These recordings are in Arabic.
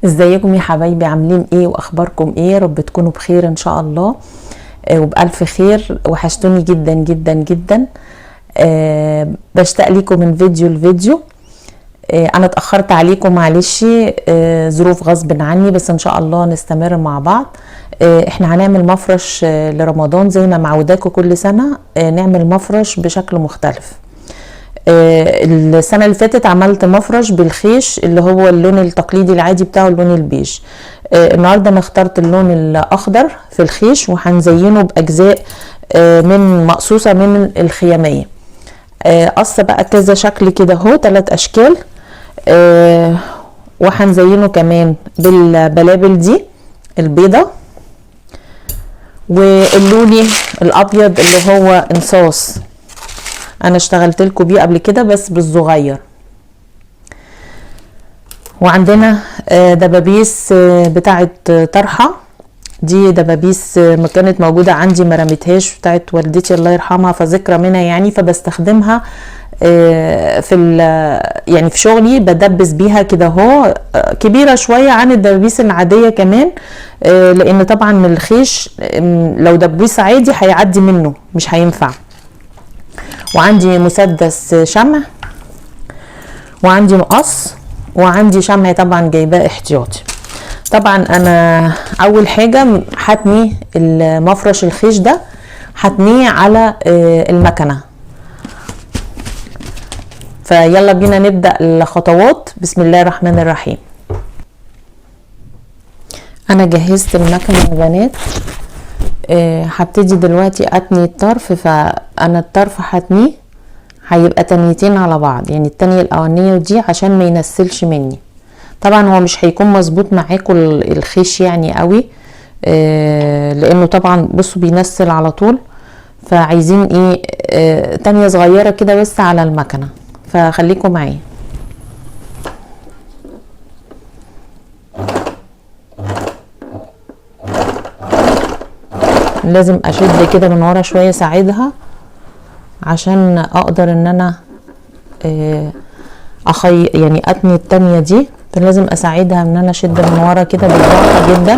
ازيكم يا حبايبي؟ عاملين ايه واخباركم ايه؟ رب تكونوا بخير ان شاء الله وبألف خير. وحشتوني جدا جدا جدا. بشتاق لكم من فيديو لفيديو. انا اتأخرت عليكم معلش، ظروف غصب عني، بس ان شاء الله نستمر مع بعض. احنا هنعمل مفرش لرمضان زي ما معوداكم كل سنة، نعمل مفرش بشكل مختلف. السنة اللي فاتت عملت مفرش بالخيش اللي هو اللون التقليدي العادي بتاعه، اللون البيج. النهاردة انا اخترت اللون الاخضر في الخيش، وهنزينه باجزاء من مقصوصة من الخيامية. قصة بقى كذا شكل كده اهو، 3 اشكال. وهنزينه كمان بالبلابل دي البيضة، واللوني الابيض اللي هو انصاص انا اشتغلت لكم بيه قبل كده بس بالصغير. وعندنا دبابيس بتاعه طرحه، دي دبابيس ما كانت موجوده عندي ما رميتهاش، بتاعه والدتي الله يرحمها، فذكرى منها يعني، فبستخدمها يعني في شغلي بدبس بيها كده اهو. كبيره شويه عن الدبابيس العاديه كمان، لان طبعا من الخيش لو دبوس عادي هيعدي منه مش هينفع. وعندي مسدس شمع، وعندي مقص، وعندي شمع طبعا جايباه احتياطي. طبعا انا اول حاجه هتني المفرش الخيش ده، هتنيه على المكنه. فيلا بينا نبدا الخطوات. بسم الله الرحمن الرحيم. انا جهزت المكنه يا بنات. هبتدي دلوقتي اتني الطرف. فانا الطرف هتنيه هيبقى تنيتين على بعض، يعني التانية الاولانيه دي عشان ما ينسلش مني. طبعا هو مش هيكون مظبوط معاكم الخيش يعني قوي، لانه طبعا بصوا بينسل على طول. فعايزين ايه؟ تانية صغيره كده بس على المكنه، فخليكم معايا. لازم اشد كده من ورا شويه اساعدها عشان اقدر ان انا يعني اتني التانية دي. فلازم اساعدها ان انا اشد من ورا كده بالراحه جدا.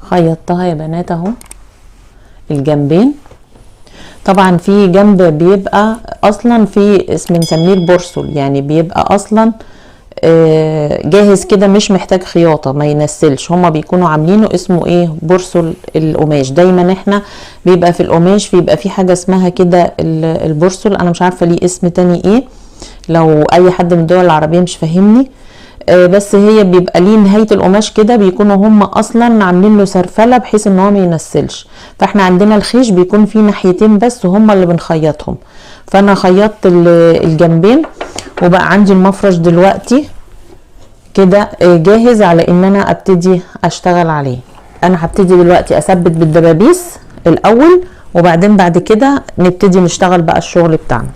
خيطتها يا بنات اهو الجنبين. طبعا في جنب بيبقى اصلا في بنسميه البورسل، يعني بيبقى اصلا جاهز كده مش محتاج خياطه ما ينسلش. هما بيكونوا عاملينه اسمه ايه؟ بورسل القماش. دايما احنا بيبقى في القماش بيبقى في حاجه اسمها كده البورسل. انا مش عارفه ليه اسم تاني ايه، لو اي حد من الدول العربيه مش فاهمني. بس هي بيبقى ليه نهايه القماش كده، بيكونوا هم اصلا عاملين له سرفله بحيث ان هو ما ينسلش. فاحنا عندنا الخيش بيكون فيه ناحيتين بس وهم اللي بنخيطهم. فانا خيطت الجنبين، وبقى عندي المفرش دلوقتي كده جاهز على ان انا ابتدي اشتغل عليه. انا هبتدي دلوقتي اثبت بالدبابيس الاول، وبعدين بعد كده نبتدي نشتغل بقى الشغل بتاعنا.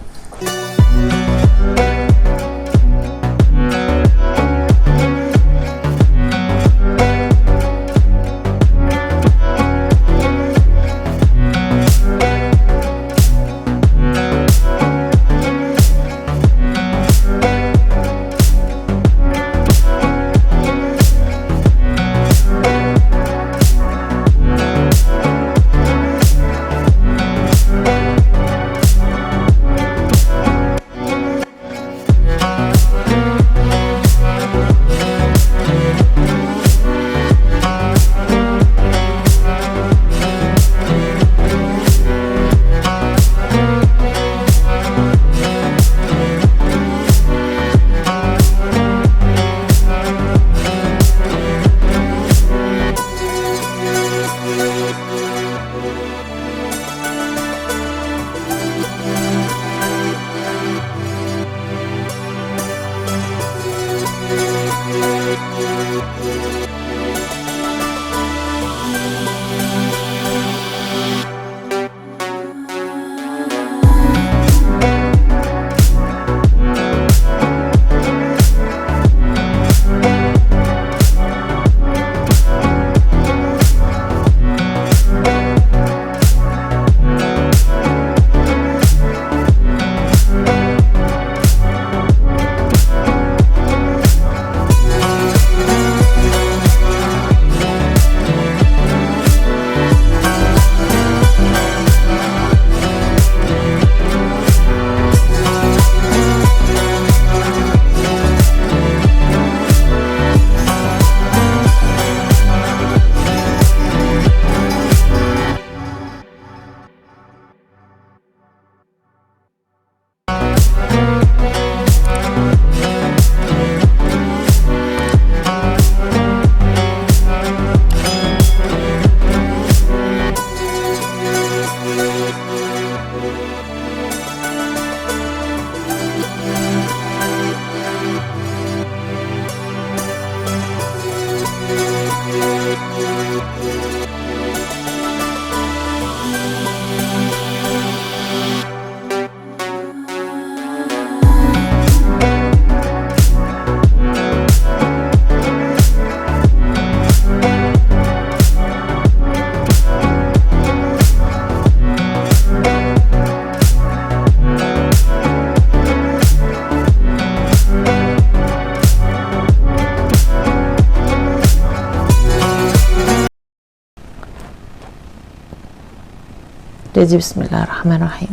ابتدي بسم الله الرحمن الرحيم.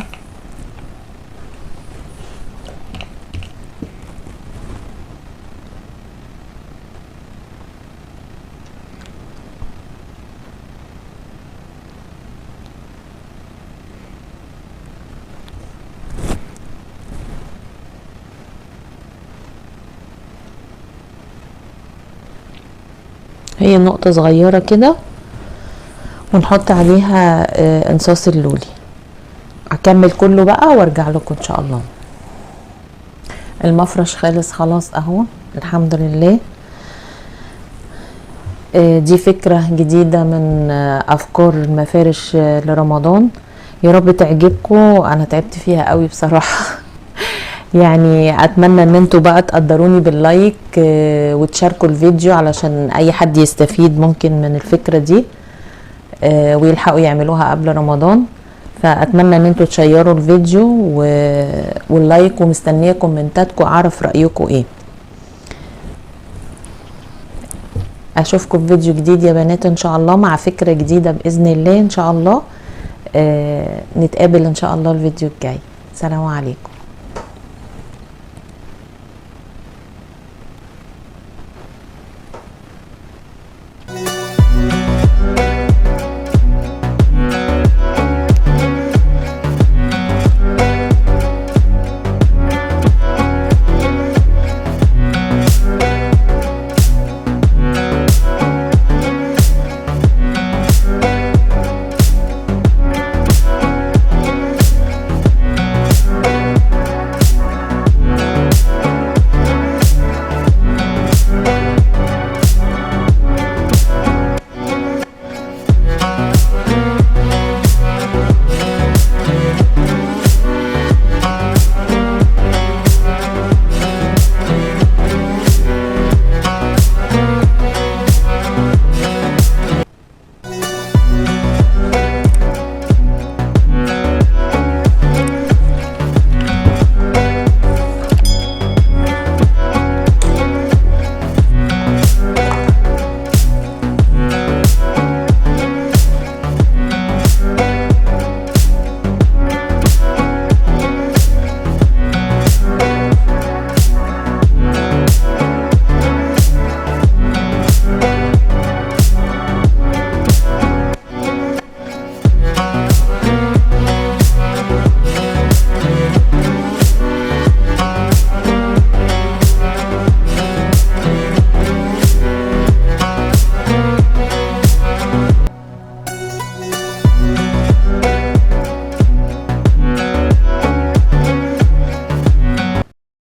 هي نقطة صغيرة كده ونحط عليها انصاص اللولي. هكمل كله بقى وارجع لكم ان شاء الله. المفرش خالص خلاص اهو الحمد لله. دي فكرة جديدة من افكار المفارش لرمضان، يا رب تعجبكم. انا تعبت فيها قوي بصراحة يعني اتمنى ان انتوا بقى تقدروني باللايك وتشاركوا الفيديو علشان اي حد يستفيد ممكن من الفكرة دي ويلحقوا يعملوها قبل رمضان. فاتمنى ان انتوا تشيروا الفيديو واللايك، ومستنيه كومنتاتكم اعرف رايكم ايه. اشوفكم في فيديو جديد يا بنات ان شاء الله مع فكره جديده باذن الله ان شاء الله. نتقابل ان شاء الله الفيديو الجاي. سلام عليكم.